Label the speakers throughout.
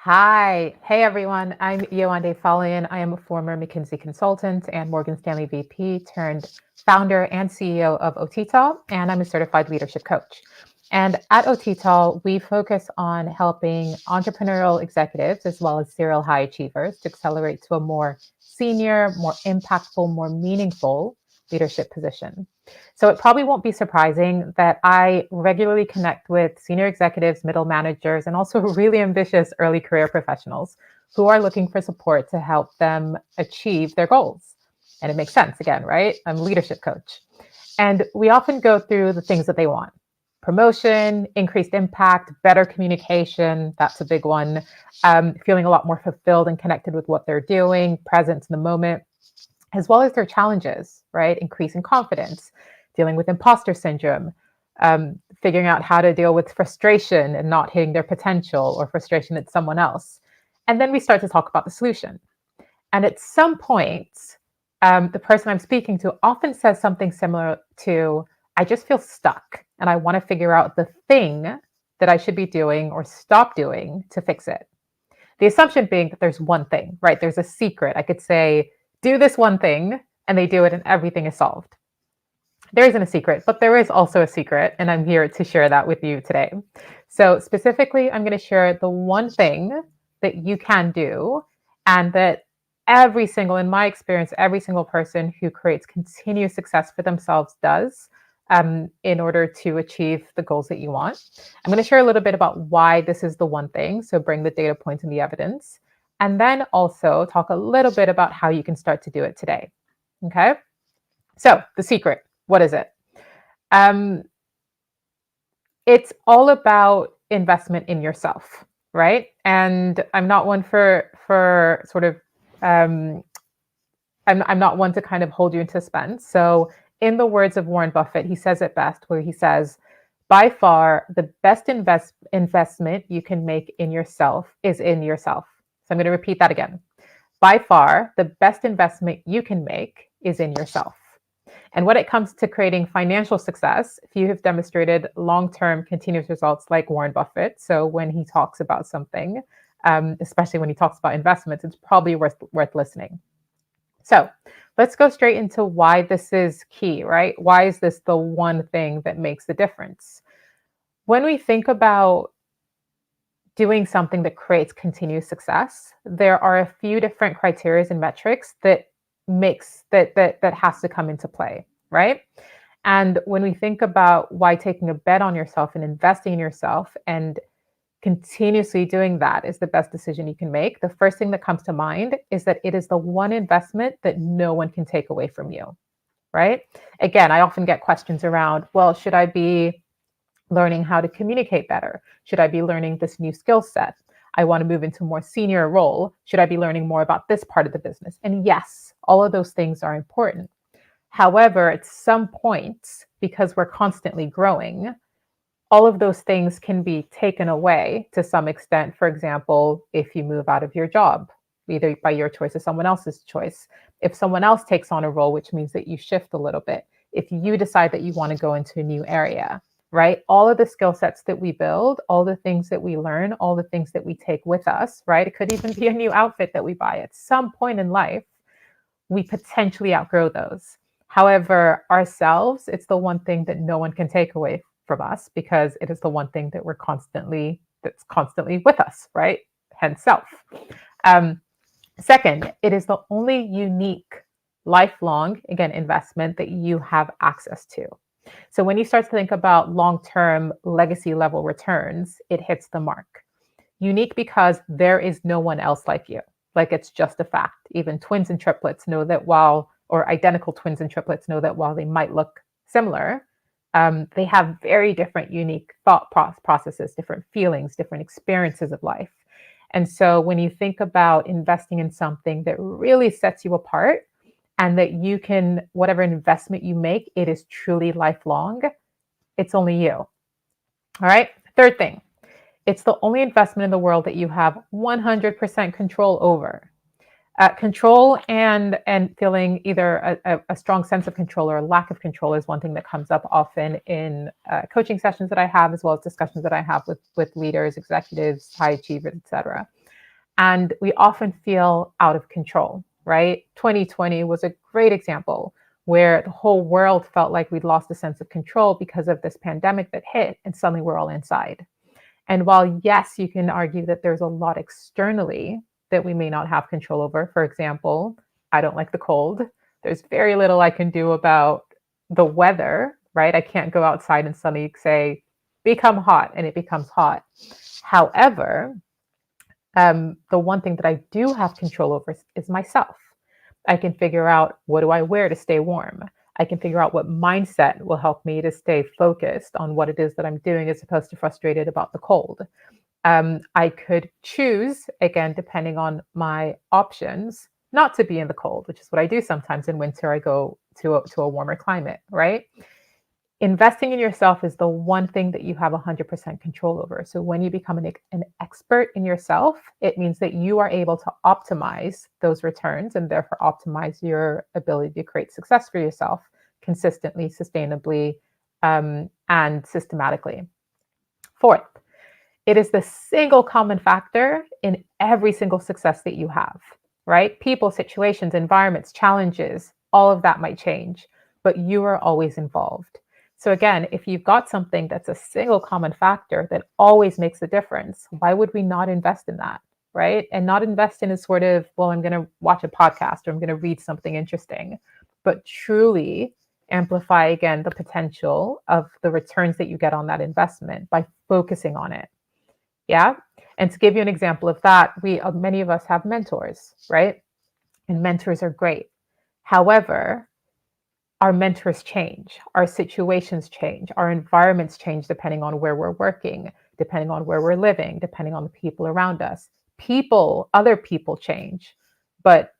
Speaker 1: Hi. Hey, everyone. I'm Yewande Falian. I am a former McKinsey consultant and Morgan Stanley VP turned founder and CEO of OTTAL, and I'm a certified leadership coach. And at OTTAL, we focus on helping entrepreneurial executives as well as serial high achievers to accelerate to a more senior, more impactful, more meaningful leadership position. So it probably won't be surprising that I regularly connect with senior executives, middle managers, and also really ambitious early career professionals who are looking for support to help them achieve their goals. And it makes sense again, right? I'm a leadership coach. And we often go through the things that they want: promotion, increased impact, better communication. That's a big one. Feeling a lot more fulfilled and connected with what they're doing, present in the moment, as well as their challenges, right? Increasing confidence, dealing with imposter syndrome, figuring out how to deal with frustration and not hitting their potential or frustration at someone else. And then we start to talk about the solution. And at some point, the person I'm speaking to often says something similar to, I just feel stuck and I want to figure out the thing that I should be doing or stop doing to fix it. The assumption being that there's one thing, right? There's a secret. I could say, do this one thing, and they do it, and everything is solved. There isn't a secret, but there is also a secret, and I'm here to share that with you today. So, specifically, I'm going to share the one thing that you can do, and that in my experience, every single person who creates continuous success for themselves does in order to achieve the goals that you want. I'm going to share a little bit about why this is the one thing. So, bring the data points and the evidence, and then also talk a little bit about how you can start to do it today. Okay. So, the secret, what is it? Um, it's all about investment in yourself, right? And I'm not one for sort of um, I'm not one to kind of hold you in suspense. So, in the words of Warren Buffett, he says it best, where he says, "By far, the best investment you can make in yourself is in yourself." So, I'm going to repeat that again. By far, the best investment you can make is in yourself. And when it comes to creating financial success, few have demonstrated long term continuous results like Warren Buffett. So when he talks about something, especially when he talks about investments, it's probably worth listening. So let's go straight into why this is key, right? Why is this the one thing that makes the difference? When we think about doing something that creates continuous success, there are a few different criteria and metrics that has to come into play, right? And when we think about why taking a bet on yourself and investing in yourself and continuously doing that is the best decision you can make, the first thing that comes to mind is that it is the one investment that no one can take away from you, right? Again, I often get questions around, well, should I be learning how to communicate better? Should I be learning this new skill set? I want to move into a more senior role. Should I be learning more about this part of the business? And yes, all of those things are important. However, at some point, because we're constantly growing, all of those things can be taken away to some extent. For example, if you move out of your job, either by your choice or someone else's choice, if someone else takes on a role, which means that you shift a little bit, if you decide that you want to go into a new area, right? All of the skill sets that we build, all the things that we learn, all the things that we take with us, right? It could even be a new outfit that we buy at some point in life. We potentially outgrow those. However, ourselves, it's the one thing that no one can take away from us because it is the one thing that that's constantly with us, right? Hence self. Um, Second, it is the only unique lifelong, again, investment that you have access to. So when you start to think about long-term legacy level returns, it hits the mark. Unique because there is no one else like you. Like it's just a fact. Even twins and triplets know that or identical twins and triplets know that while they might look similar, they have very different, unique thought processes, different feelings, different experiences of life. And so when you think about investing in something that really sets you apart and that you can, whatever investment you make, it is truly lifelong, it's only you. All right. Third thing, it's the only investment in the world that you have 100% control over. Control and feeling either a strong sense of control or a lack of control is one thing that comes up often in coaching sessions that I have, as well as discussions that I have with leaders, executives, high achievers, etc. And we often feel out of control, right? 2020 was a great example where the whole world felt like we'd lost a sense of control because of this pandemic that hit, and suddenly we're all inside. And while, yes, you can argue that there's a lot externally that we may not have control over, for example, I don't like the cold. There's very little I can do about the weather, right? I can't go outside and suddenly say, become hot, and it becomes hot. However, the one thing that I do have control over is myself. I can figure out, what do I wear to stay warm? I can figure out what mindset will help me to stay focused on what it is that I'm doing as opposed to frustrated about the cold. I could choose, again, depending on my options, not to be in the cold, which is what I do sometimes in winter. I go to a warmer climate, right? Investing in yourself is the one thing that you have 100% control over. So when you become an expert in yourself, it means that you are able to optimize those returns and therefore optimize your ability to create success for yourself consistently, sustainably, and systematically. Fourth, it is the single common factor in every single success that you have, right? People, situations, environments, challenges, all of that might change, but you are always involved. So again, if you've got something that's a single common factor that always makes a difference, why would we not invest in that, right? And not invest in a sort of, well, I'm going to watch a podcast or I'm going to read something interesting, but truly amplify again the potential of the returns that you get on that investment by focusing on it. Yeah. And to give you an example of that, many of us have mentors, right? And mentors are great. However, our mentors change, our situations change, our environments change depending on where we're working, depending on where we're living, depending on the people around us. Other people change, but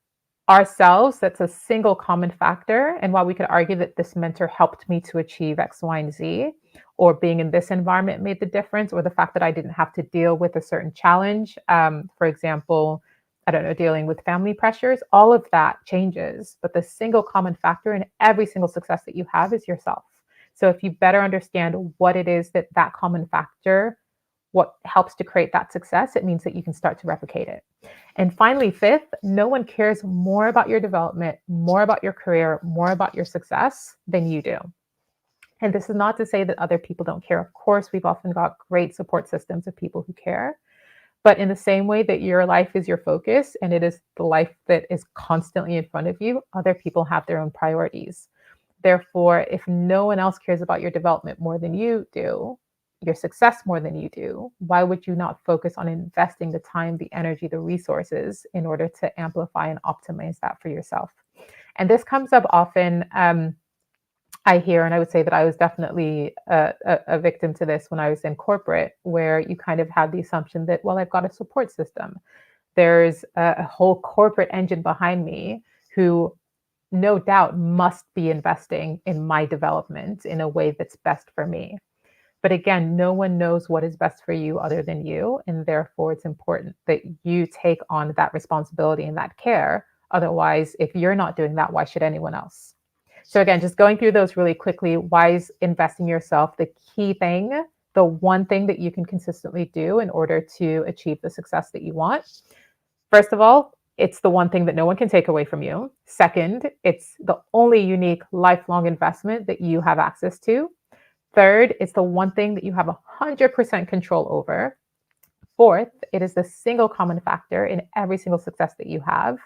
Speaker 1: ourselves, that's a single common factor. And while we could argue that this mentor helped me to achieve X, Y, and Z, or being in this environment made the difference, or the fact that I didn't have to deal with a certain challenge, for example, I don't know, dealing with family pressures, all of that changes. But the single common factor in every single success that you have is yourself. So if you better understand what it is that common factor, what helps to create that success, it means that you can start to replicate it. And finally, fifth, no one cares more about your development, more about your career, more about your success than you do. And this is not to say that other people don't care. Of course, we've often got great support systems of people who care. But in the same way that your life is your focus and it is the life that is constantly in front of you, other people have their own priorities. Therefore, if no one else cares about your development more than you do, your success more than you do, why would you not focus on investing the time, the energy, the resources in order to amplify and optimize that for yourself? And this comes up often. I hear, and I would say that I was definitely a victim to this when I was in corporate, where you kind of had the assumption that, well, I've got a support system. There's a whole corporate engine behind me who no doubt must be investing in my development in a way that's best for me. But again, no one knows what is best for you other than you. And therefore, it's important that you take on that responsibility and that care. Otherwise, if you're not doing that, why should anyone else? So again, just going through those really quickly, why is investing in yourself the key thing, the one thing that you can consistently do in order to achieve the success that you want? First of all, it's the one thing that no one can take away from you. Second, it's the only unique lifelong investment that you have access to. Third, it's the one thing that you have 100% control over. Fourth, it is the single common factor in every single success that you have.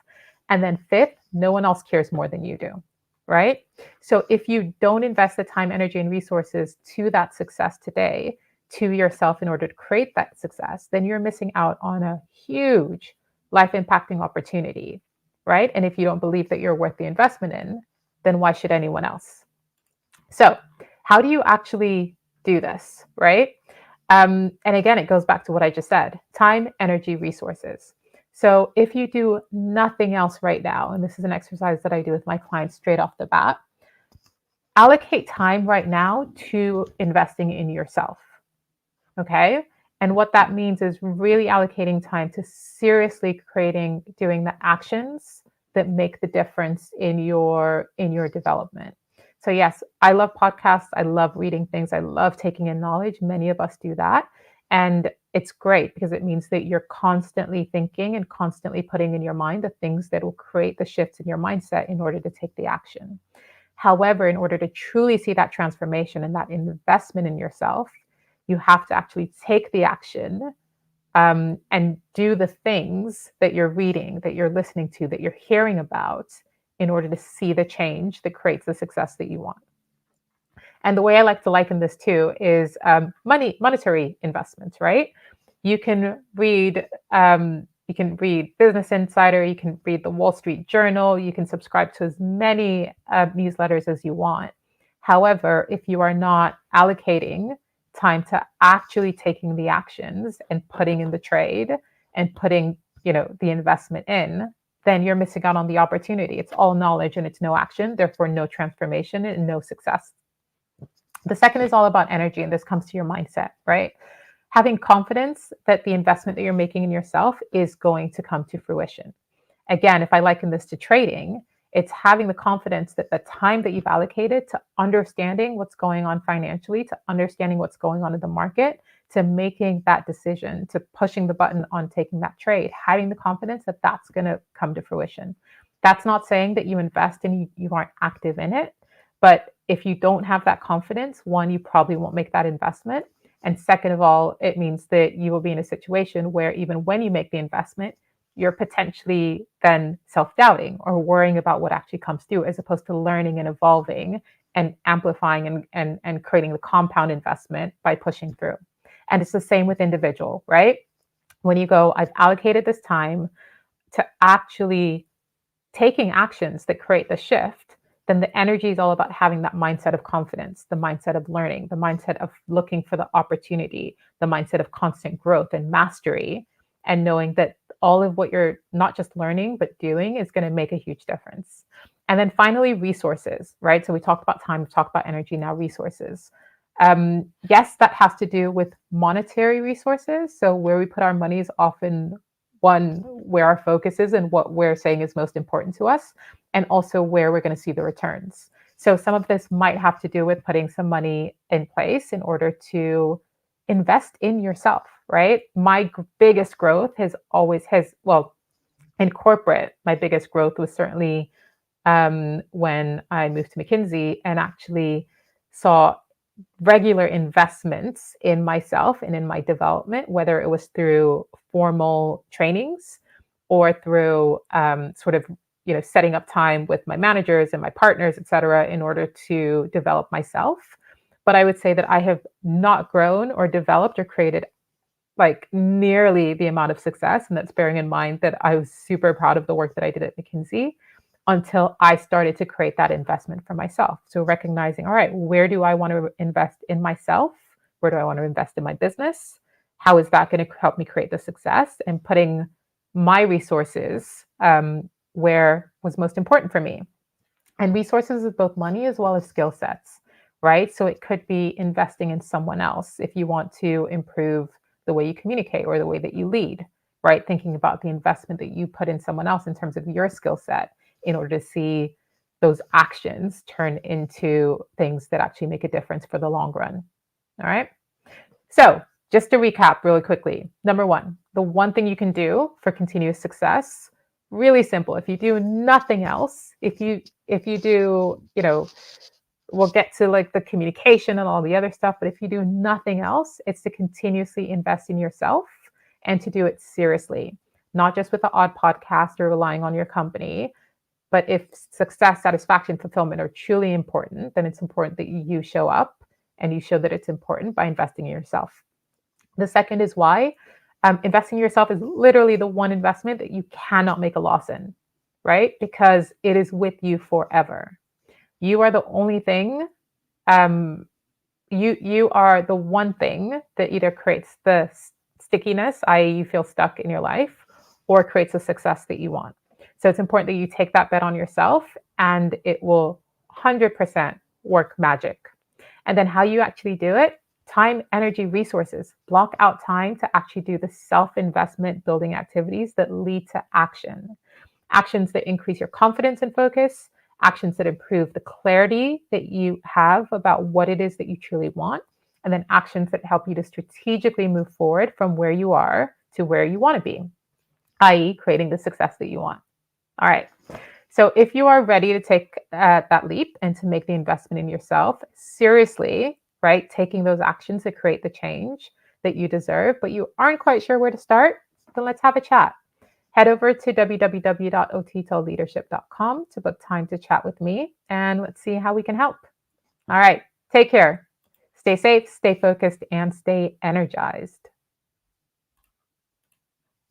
Speaker 1: And then fifth, no one else cares more than you do, right? So if you don't invest the time, energy, and resources to that success today, to yourself in order to create that success, then you're missing out on a huge life impacting opportunity, right? And if you don't believe that you're worth the investment in, then why should anyone else? So how do you actually do this, right? And again, it goes back to what I just said, time, energy, resources. So if you do nothing else right now, and this is an exercise that I do with my clients straight off the bat, allocate time right now to investing in yourself, okay? And what that means is really allocating time to seriously doing the actions that make the difference in your development. So yes, I love podcasts. I love reading things. I love taking in knowledge. Many of us do that. And it's great because it means that you're constantly thinking and constantly putting in your mind the things that will create the shifts in your mindset in order to take the action. However, in order to truly see that transformation and that investment in yourself, you have to actually take the action, and do the things that you're reading, that you're listening to, that you're hearing about in order to see the change that creates the success that you want. And the way I like to liken this too is monetary investments, right? You can read Business Insider, you can read the Wall Street Journal, you can subscribe to as many newsletters as you want. However, if you are not allocating time to actually taking the actions and putting in the trade and putting, the investment in, then you're missing out on the opportunity. It's all knowledge and it's no action, therefore no transformation and no success. The second is all about energy, and this comes to your mindset, right? Having confidence that the investment that you're making in yourself is going to come to fruition. Again, if I liken this to trading, it's having the confidence that the time that you've allocated to understanding what's going on financially, to understanding what's going on in the market, to making that decision, to pushing the button on taking that trade, having the confidence that that's going to come to fruition. That's not saying that you invest and you aren't active in it. But if you don't have that confidence, one, you probably won't make that investment. And second of all, it means that you will be in a situation where even when you make the investment, you're potentially then self-doubting or worrying about what actually comes through, as opposed to learning and evolving and amplifying and creating the compound investment by pushing through. And it's the same with individual, right? When you go, I've allocated this time to actually taking actions that create the shift, then the energy is all about having that mindset of confidence, the mindset of learning, the mindset of looking for the opportunity, the mindset of constant growth and mastery, and knowing that all of what you're not just learning, but doing is going to make a huge difference. And then finally, resources, right? So we talked about time, we've talked about energy, now resources. Yes, that has to do with monetary resources. So where we put our money is often one, where our focus is and what we're saying is most important to us, and also where we're going to see the returns. So some of this might have to do with putting some money in place in order to invest in yourself, right? My biggest growth in corporate, my biggest growth was certainly when I moved to McKinsey and actually saw regular investments in myself and in my development, whether it was through formal trainings or through setting up time with my managers and my partners, et cetera, in order to develop myself. But I would say that I have not grown or developed or created like nearly the amount of success. And that's bearing in mind that I was super proud of the work that I did at McKinsey until I started to create that investment for myself. So recognizing, all right, where do I want to invest in myself? Where do I want to invest in my business? How is that going to help me create the success? And putting my resources where was most important for me. And resources is both money as well as skill sets, right? So it could be investing in someone else if you want to improve the way you communicate or the way that you lead, right? Thinking about the investment that you put in someone else in terms of your skill set in order to see those actions turn into things that actually make a difference for the long run. All right. So just to recap really quickly, number one, the one thing you can do for continuous success, really simple. If you do nothing else, if you do, we'll get to like the communication and all the other stuff, but if you do nothing else, it's to continuously invest in yourself and to do it seriously, not just with the odd podcast or relying on your company. But if success, satisfaction, fulfillment are truly important, then it's important that you show up and you show that it's important by investing in yourself. The second is why. Investing in yourself is literally the one investment that you cannot make a loss in, right? Because it is with you forever. You are the only thing, you are the one thing that either creates the stickiness, i.e. you feel stuck in your life, or creates the success that you want. So it's important that you take that bet on yourself and it will 100% work magic. And then how you actually do it, time, energy, resources, block out time to actually do the self-investment building activities that lead to action. Actions that increase your confidence and focus, actions that improve the clarity that you have about what it is that you truly want, and then actions that help you to strategically move forward from where you are to where you want to be, i.e., creating the success that you want. All right. So if you are ready to take that leap and to make the investment in yourself, seriously, right, taking those actions to create the change that you deserve, but you aren't quite sure where to start, then let's have a chat. Head over to www.otitoleadership.com to book time to chat with me, and let's see how we can help. All right. Take care. Stay safe, stay focused, and stay energized.